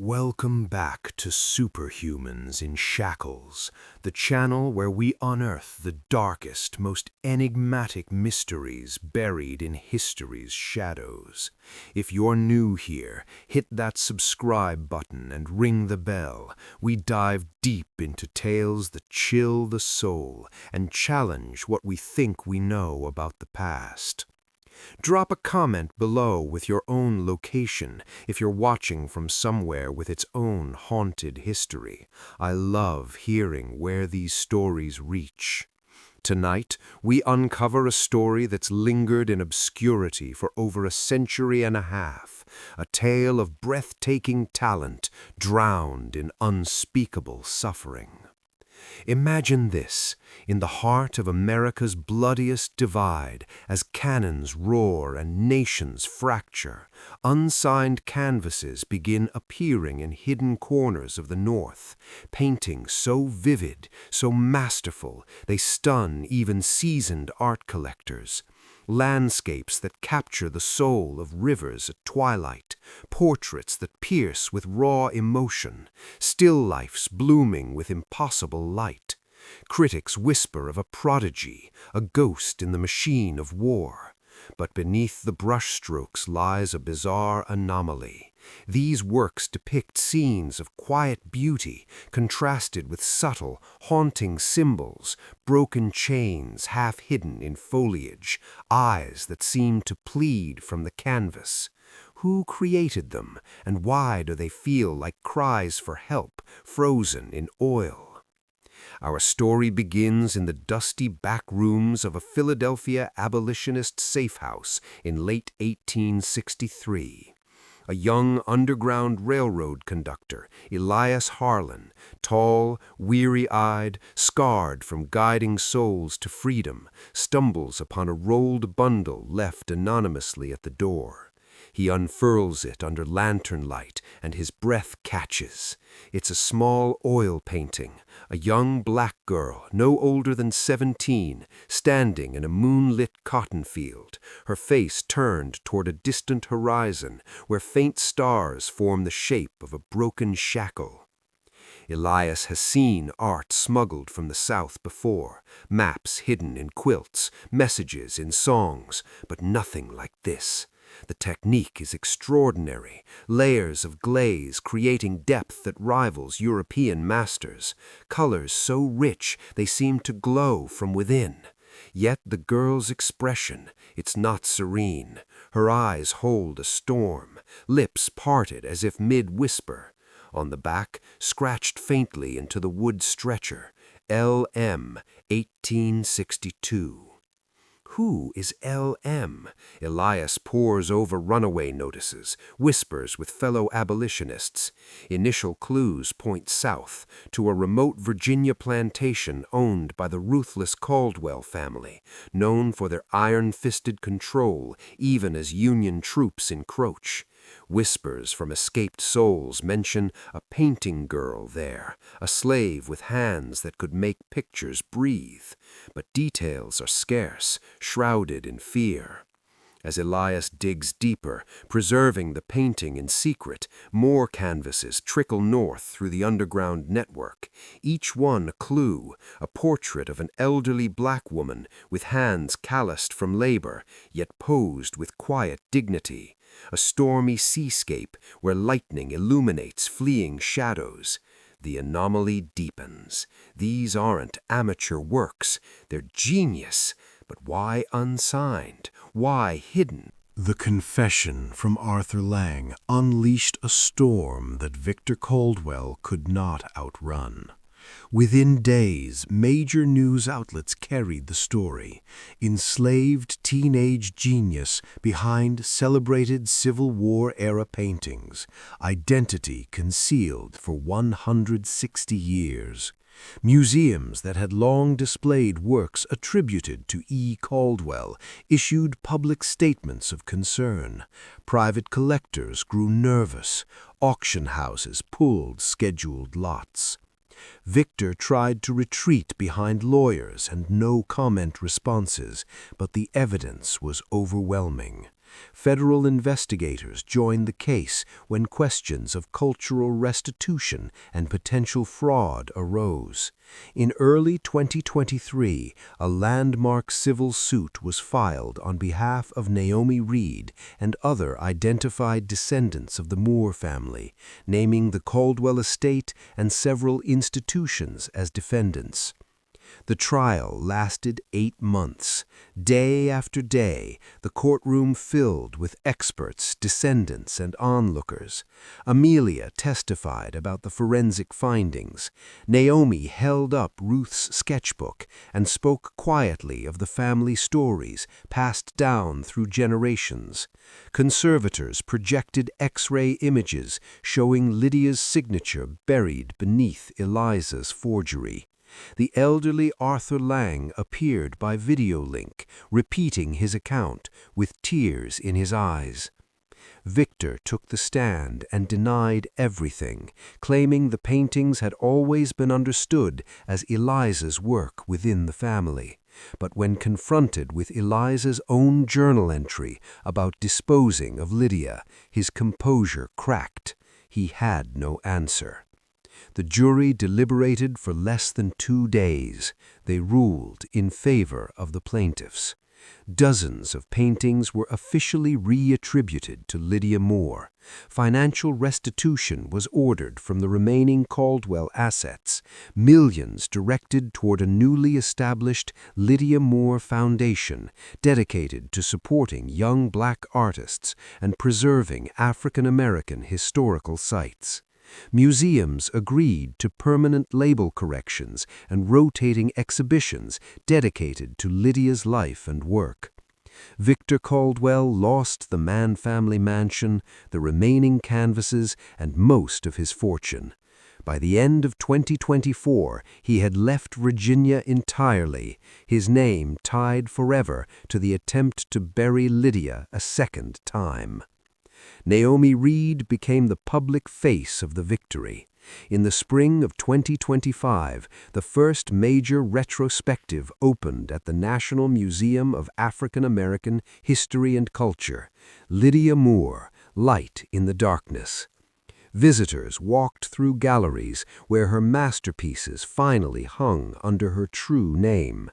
Welcome back to Superhumans in Shackles, the channel where we unearth the darkest, most enigmatic mysteries buried in history's shadows. If you're new here, hit that subscribe button and ring the bell. We dive deep into tales that chill the soul and challenge what we think we know about the past. Drop a comment below with your own location if you're watching from somewhere with its own haunted history. I love hearing where these stories reach. Tonight, we uncover a story that's lingered in obscurity for over a century and a half, a tale of breathtaking talent drowned in unspeakable suffering. Imagine this, in the heart of America's bloodiest divide, as cannons roar and nations fracture, unsigned canvases begin appearing in hidden corners of the North, paintings so vivid, so masterful, they stun even seasoned art collectors. Landscapes that capture the soul of rivers at twilight, portraits that pierce with raw emotion, still lifes blooming with impossible light. Critics whisper of a prodigy, a ghost in the machine of war. But beneath the brushstrokes lies a bizarre anomaly. These works depict scenes of quiet beauty, contrasted with subtle, haunting symbols, broken chains half hidden in foliage, eyes that seem to plead from the canvas. Who created them, and why do they feel like cries for help, frozen in oil? Our story begins in the dusty back rooms of a Philadelphia abolitionist safe house in late 1863. A young Underground Railroad conductor, Elias Harlan, tall, weary-eyed, scarred from guiding souls to freedom, stumbles upon a rolled bundle left anonymously at the door. He unfurls it under lantern light, and his breath catches. It's a small oil painting, a young black girl, no older than 17, standing in a moonlit cotton field, her face turned toward a distant horizon where faint stars form the shape of a broken shackle. Elias has seen art smuggled from the South before, maps hidden in quilts, messages in songs, but nothing like this. The technique is extraordinary, layers of glaze creating depth that rivals European masters, colors so rich they seem to glow from within. Yet the girl's expression, it's not serene. Her eyes hold a storm, lips parted as if mid-whisper. On the back, scratched faintly into the wood stretcher, L.M. 1862. Who is L.M.? Elias pores over runaway notices, whispers with fellow abolitionists. Initial clues point south, to a remote Virginia plantation owned by the ruthless Caldwell family, known for their iron-fisted control even as Union troops encroach. Whispers from escaped souls mention a painting girl there, a slave with hands that could make pictures breathe. But details are scarce, shrouded in fear. As Elias digs deeper, preserving the painting in secret, more canvases trickle north through the underground network, each one a clue, a portrait of an elderly black woman with hands calloused from labor, yet posed with quiet dignity, a stormy seascape where lightning illuminates fleeing shadows. The anomaly deepens. These aren't amateur works, they're genius. But why unsigned? Why hidden? The confession from Arthur Lang unleashed a storm that Victor Caldwell could not outrun. Within days, major news outlets carried the story. Enslaved teenage genius behind celebrated Civil War-era paintings. Identity concealed for 160 years. Museums that had long displayed works attributed to E. Caldwell issued public statements of concern. Private collectors grew nervous. Auction houses pulled scheduled lots. Victor tried to retreat behind lawyers and no-comment responses, but the evidence was overwhelming. Federal investigators joined the case when questions of cultural restitution and potential fraud arose. In early 2023, a landmark civil suit was filed on behalf of Naomi Reed and other identified descendants of the Moore family, naming the Caldwell estate and several institutions as defendants. The trial lasted 8 months. Day after day, the courtroom filled with experts, descendants, and onlookers. Amelia testified about the forensic findings. Naomi held up Ruth's sketchbook and spoke quietly of the family stories passed down through generations. Conservators projected X-ray images showing Lydia's signature buried beneath Eliza's forgery. The elderly Arthur Lang appeared by video link, repeating his account with tears in his eyes. Victor took the stand and denied everything, claiming the paintings had always been understood as Eliza's work within the family. But when confronted with Eliza's own journal entry about disposing of Lydia, his composure cracked. He had no answer. The jury deliberated for less than 2 days. They ruled in favor of the plaintiffs. Dozens of paintings were officially reattributed to Lydia Moore. Financial restitution was ordered from the remaining Caldwell assets, millions directed toward a newly established Lydia Moore Foundation dedicated to supporting young black artists and preserving African American historical sites. Museums agreed to permanent label corrections and rotating exhibitions dedicated to Lydia's life and work. Victor Caldwell lost the Mann family mansion, the remaining canvases, and most of his fortune. By the end of 2024, he had left Virginia entirely, his name tied forever to the attempt to bury Lydia a second time. Naomi Reed became the public face of the victory. In the spring of 2025, the first major retrospective opened at the National Museum of African American History and Culture. Lydia Moore, Light in the Darkness. Visitors walked through galleries where her masterpieces finally hung under her true name.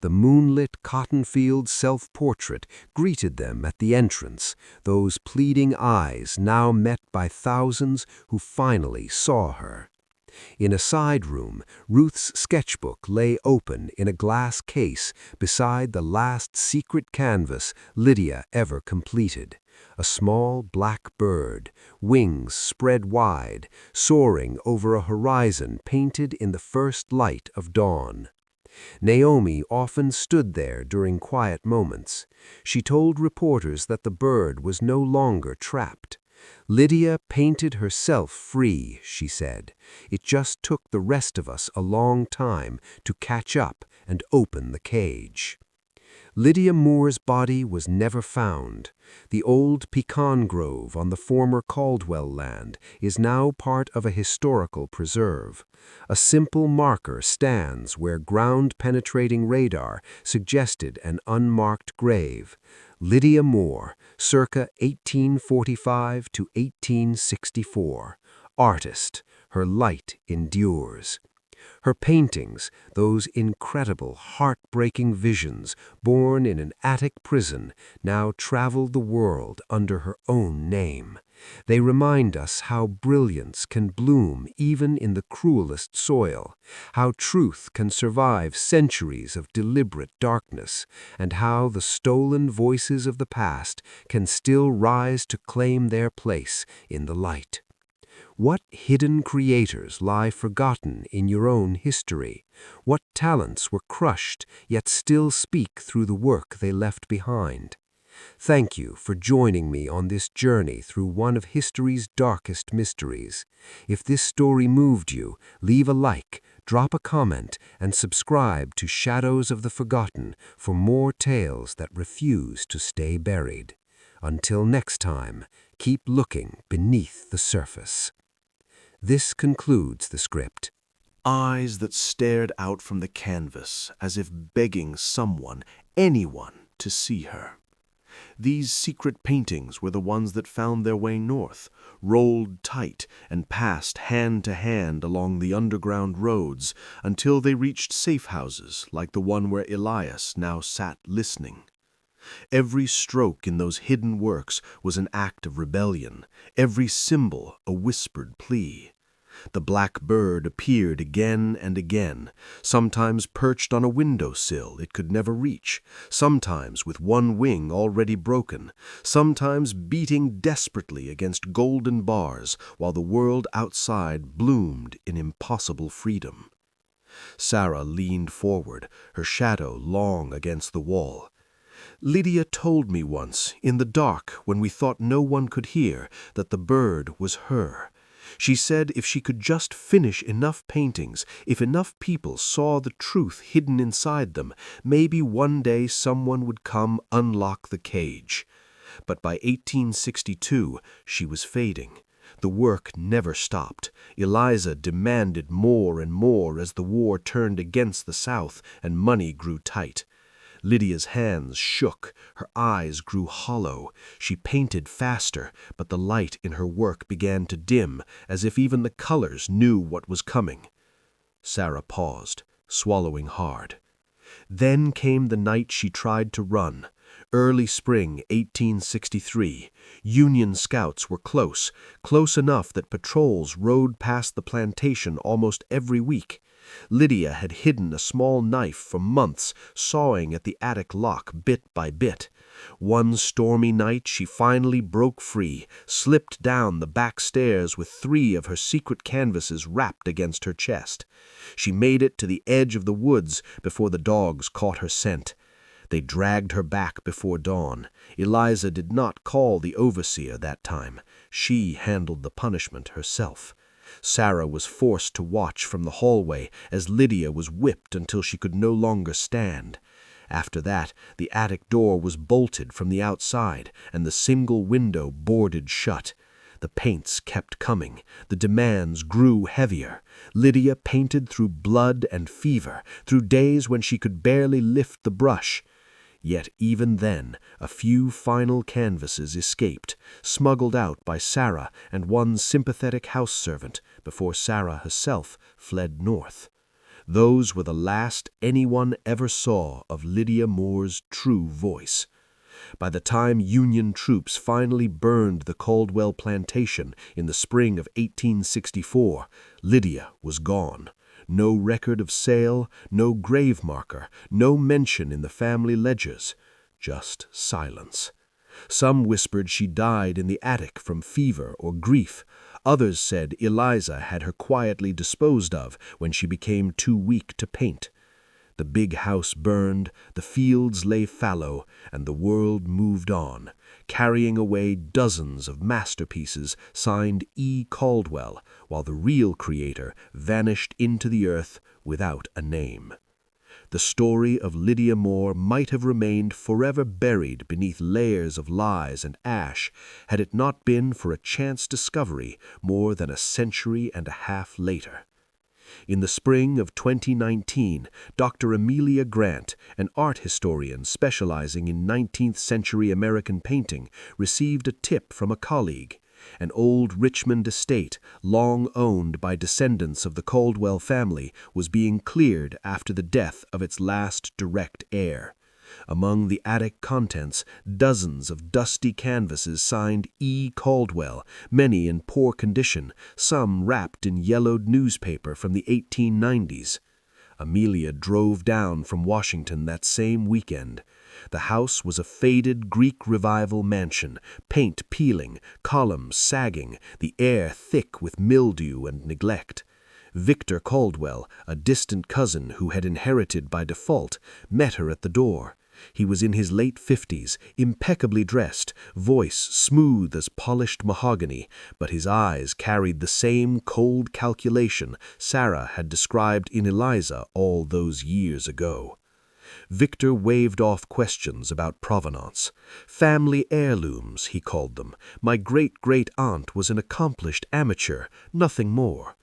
The moonlit cotton-field self-portrait greeted them at the entrance, those pleading eyes now met by thousands who finally saw her. In a side room, Ruth's sketchbook lay open in a glass case beside the last secret canvas Lydia ever completed. A small black bird, wings spread wide, soaring over a horizon painted in the first light of dawn. Naomi often stood there during quiet moments. She told reporters that the bird was no longer trapped. Lydia painted herself free, she said. It just took the rest of us a long time to catch up and open the cage. Lydia Moore's body was never found. The old pecan grove on the former Caldwell land is now part of a historical preserve. A simple marker stands where ground-penetrating radar suggested an unmarked grave. Lydia Moore, circa 1845 to 1864. Artist, her light endures. Her paintings, those incredible, heartbreaking visions born in an attic prison, now travel the world under her own name. They remind us how brilliance can bloom even in the cruelest soil, how truth can survive centuries of deliberate darkness, and how the stolen voices of the past can still rise to claim their place in the light. What hidden creators lie forgotten in your own history? What talents were crushed yet still speak through the work they left behind? Thank you for joining me on this journey through one of history's darkest mysteries. If this story moved you, leave a like, drop a comment, and subscribe to Shadows of the Forgotten for more tales that refuse to stay buried. Until next time, keep looking beneath the surface. This concludes the script. Eyes that stared out from the canvas as if begging someone, anyone, to see her. These secret paintings were the ones that found their way north, rolled tight, and passed hand to hand along the underground roads until they reached safe houses like the one where Elias now sat listening. Every stroke in those hidden works was an act of rebellion, every symbol a whispered plea. The black bird appeared again and again, sometimes perched on a window-sill it could never reach, sometimes with one wing already broken, sometimes beating desperately against golden bars while the world outside bloomed in impossible freedom. Sarah leaned forward, her shadow long against the wall. Lydia told me once, in the dark when we thought no one could hear, that the bird was her. She said if she could just finish enough paintings, if enough people saw the truth hidden inside them, maybe one day someone would come unlock the cage. But by 1862, she was fading. The work never stopped. Eliza demanded more and more as the war turned against the South and money grew tight. Lydia's hands shook, her eyes grew hollow. She painted faster, but the light in her work began to dim, as if even the colors knew what was coming. Sarah paused, swallowing hard. Then came the night she tried to run. Early spring 1863. Union scouts were close enough that patrols rode past the plantation almost every week. Lydia had hidden a small knife for months, sawing at the attic lock bit by bit. One stormy night she finally broke free, slipped down the back stairs with 3 of her secret canvases wrapped against her chest. She made it to the edge of the woods before the dogs caught her scent. They dragged her back before dawn. Eliza did not call the overseer that time. She handled the punishment herself. Sarah was forced to watch from the hallway as Lydia was whipped until she could no longer stand. After that, the attic door was bolted from the outside and the single window boarded shut. The paints kept coming. The demands grew heavier. Lydia painted through blood and fever, through days when she could barely lift the brush. Yet even then, a few final canvases escaped, smuggled out by Sarah and one sympathetic house servant before Sarah herself fled north. Those were the last anyone ever saw of Lydia Moore's true voice. By the time Union troops finally burned the Caldwell plantation in the spring of 1864, Lydia was gone. No record of sale, no grave marker, no mention in the family ledgers, just silence. Some whispered she died in the attic from fever or grief. Others said Eliza had her quietly disposed of when she became too weak to paint. The big house burned, the fields lay fallow, and the world moved on, carrying away dozens of masterpieces signed E. Caldwell, while the real creator vanished into the earth without a name. The story of Lydia Moore might have remained forever buried beneath layers of lies and ash had it not been for a chance discovery more than a century and a half later. In the spring of 2019, Dr. Amelia Grant, an art historian specializing in 19th-century American painting, received a tip from a colleague. An old Richmond estate, long owned by descendants of the Caldwell family, was being cleared after the death of its last direct heir. Among the attic contents, dozens of dusty canvases signed E. Caldwell, many in poor condition, some wrapped in yellowed newspaper from the 1890s. Amelia drove down from Washington that same weekend. The house was a faded Greek Revival mansion, paint peeling, columns sagging, the air thick with mildew and neglect. Victor Caldwell, a distant cousin who had inherited by default, met her at the door. He was in his late 50s, impeccably dressed, voice smooth as polished mahogany, but his eyes carried the same cold calculation Sarah had described in Eliza all those years ago. Victor waved off questions about provenance. Family heirlooms, he called them. My great-great-aunt was an accomplished amateur, nothing more.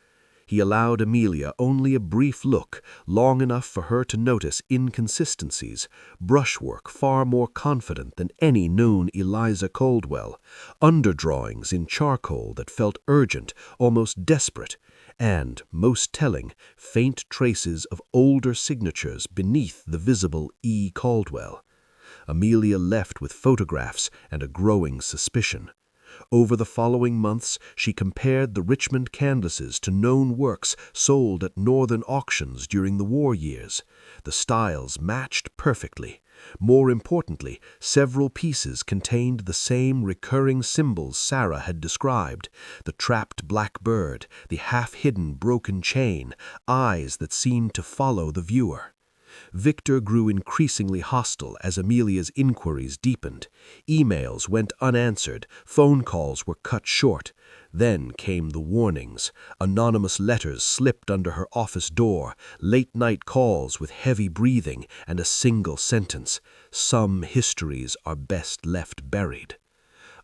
He allowed Amelia only a brief look, long enough for her to notice inconsistencies, brushwork far more confident than any known Eliza Caldwell, underdrawings in charcoal that felt urgent, almost desperate, and, most telling, faint traces of older signatures beneath the visible E. Caldwell. Amelia left with photographs and a growing suspicion. Over the following months, she compared the Richmond canvases to known works sold at northern auctions during the war years. The styles matched perfectly. More importantly, several pieces contained the same recurring symbols Sarah had described: the trapped black bird, the half-hidden broken chain, eyes that seemed to follow the viewer. Victor grew increasingly hostile as Amelia's inquiries deepened. Emails went unanswered, phone calls were cut short. Then came the warnings. Anonymous letters slipped under her office door, late-night calls with heavy breathing, and a single sentence: "Some histories are best left buried."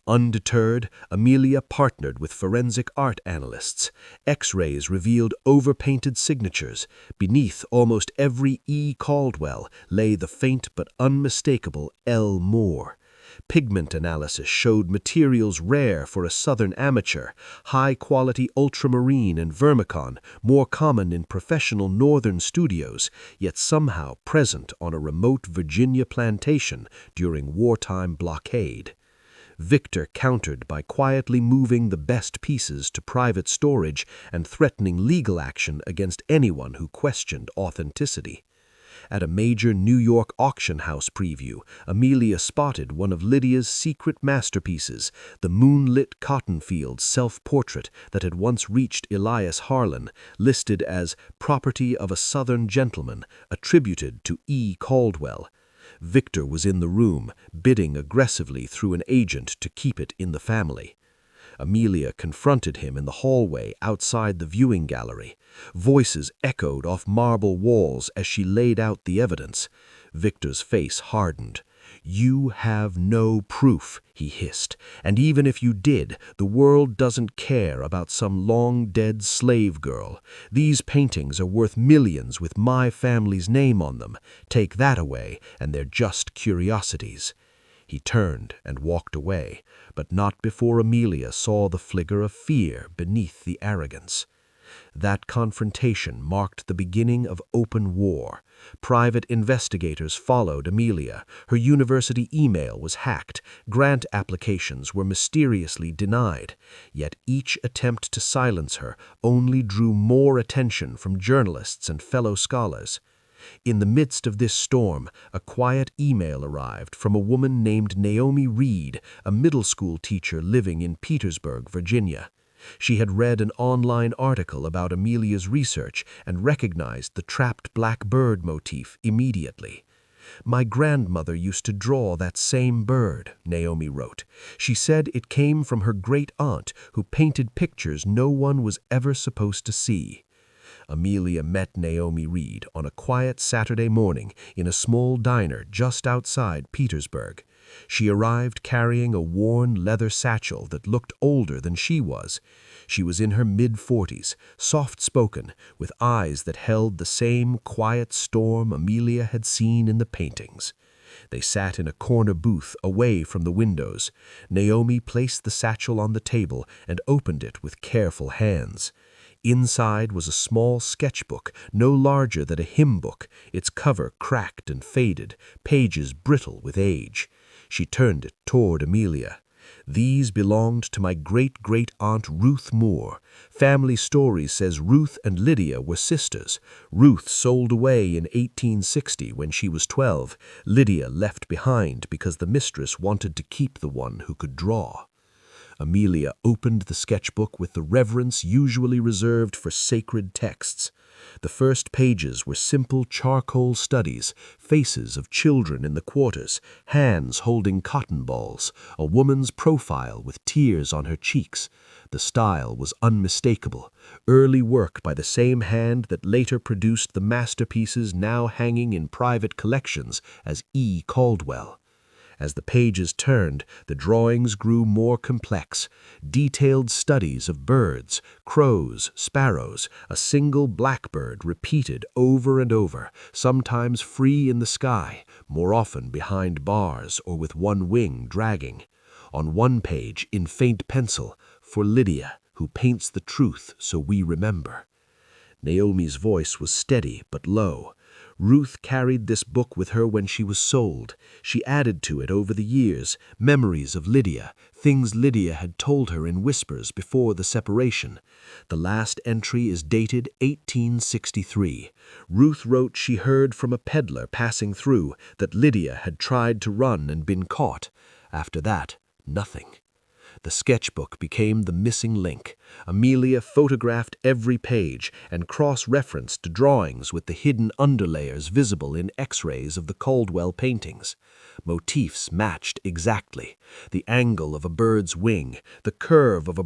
Undeterred, Amelia partnered with forensic art analysts. X-rays revealed overpainted signatures. Beneath almost every E. Caldwell lay the faint but unmistakable L. Moore. Pigment analysis showed materials rare for a southern amateur, high-quality ultramarine and vermicon, more common in professional northern studios, yet somehow present on a remote Virginia plantation during wartime blockade. Victor countered by quietly moving the best pieces to private storage and threatening legal action against anyone who questioned authenticity. At a major New York auction house preview, Amelia spotted one of Lydia's secret masterpieces, the moonlit cottonfield self-portrait that had once reached Elias Harlan, listed as "property of a Southern gentleman, attributed to E. Caldwell." Victor was in the room, bidding aggressively through an agent to keep it in the family. Amelia confronted him in the hallway outside the viewing gallery. Voices echoed off marble walls as she laid out the evidence. Victor's face hardened. "You have no proof," he hissed, "and even if you did, the world doesn't care about some long-dead slave girl. These paintings are worth millions with my family's name on them. Take that away, and they're just curiosities." He turned and walked away, but not before Amelia saw the flicker of fear beneath the arrogance. That confrontation marked the beginning of open war. Private investigators followed Amelia. Her university email was hacked. Grant applications were mysteriously denied. Yet each attempt to silence her only drew more attention from journalists and fellow scholars. In the midst of this storm, a quiet email arrived from a woman named Naomi Reed, a middle school teacher living in Petersburg, Virginia. She had read an online article about Amelia's research and recognized the trapped black bird motif immediately. "My grandmother used to draw that same bird," Naomi wrote. "She said it came from her great-aunt, who painted pictures no one was ever supposed to see." Amelia met Naomi Reed on a quiet Saturday morning in a small diner just outside Petersburg. She arrived carrying a worn leather satchel that looked older than she was. She was in her mid-40s, soft-spoken, with eyes that held the same quiet storm Amelia had seen in the paintings. They sat in a corner booth away from the windows. Naomi placed the satchel on the table and opened it with careful hands. Inside was a small sketchbook, no larger than a hymn book, its cover cracked and faded, pages brittle with age. She turned it toward Amelia. "These belonged to my great-great-aunt Ruth Moore. Family Stories says Ruth and Lydia were sisters. Ruth sold away in 1860 when she was 12. Lydia left behind because the mistress wanted to keep the one who could draw." Amelia opened the sketchbook with the reverence usually reserved for sacred texts. The first pages were simple charcoal studies, faces of children in the quarters, hands holding cotton balls, a woman's profile with tears on her cheeks. The style was unmistakable, early work by the same hand that later produced the masterpieces now hanging in private collections as E. Caldwell. As the pages turned, the drawings grew more complex. Detailed studies of birds, crows, sparrows, a single blackbird repeated over and over, sometimes free in the sky, more often behind bars or with one wing dragging. On one page, in faint pencil, "For Lydia, who paints the truth so we remember." Naomi's voice was steady but low. Ruth carried this book with her when she was sold. She added to it over the years, memories of Lydia, things Lydia had told her in whispers before the separation. The last entry is dated 1863. Ruth wrote she heard from a peddler passing through that Lydia had tried to run and been caught. After that, nothing. The sketchbook became the missing link. Amelia photographed every page and cross-referenced drawings with the hidden underlayers visible in X-rays of the Caldwell paintings. Motifs matched exactly. The angle of a bird's wing, the curve of a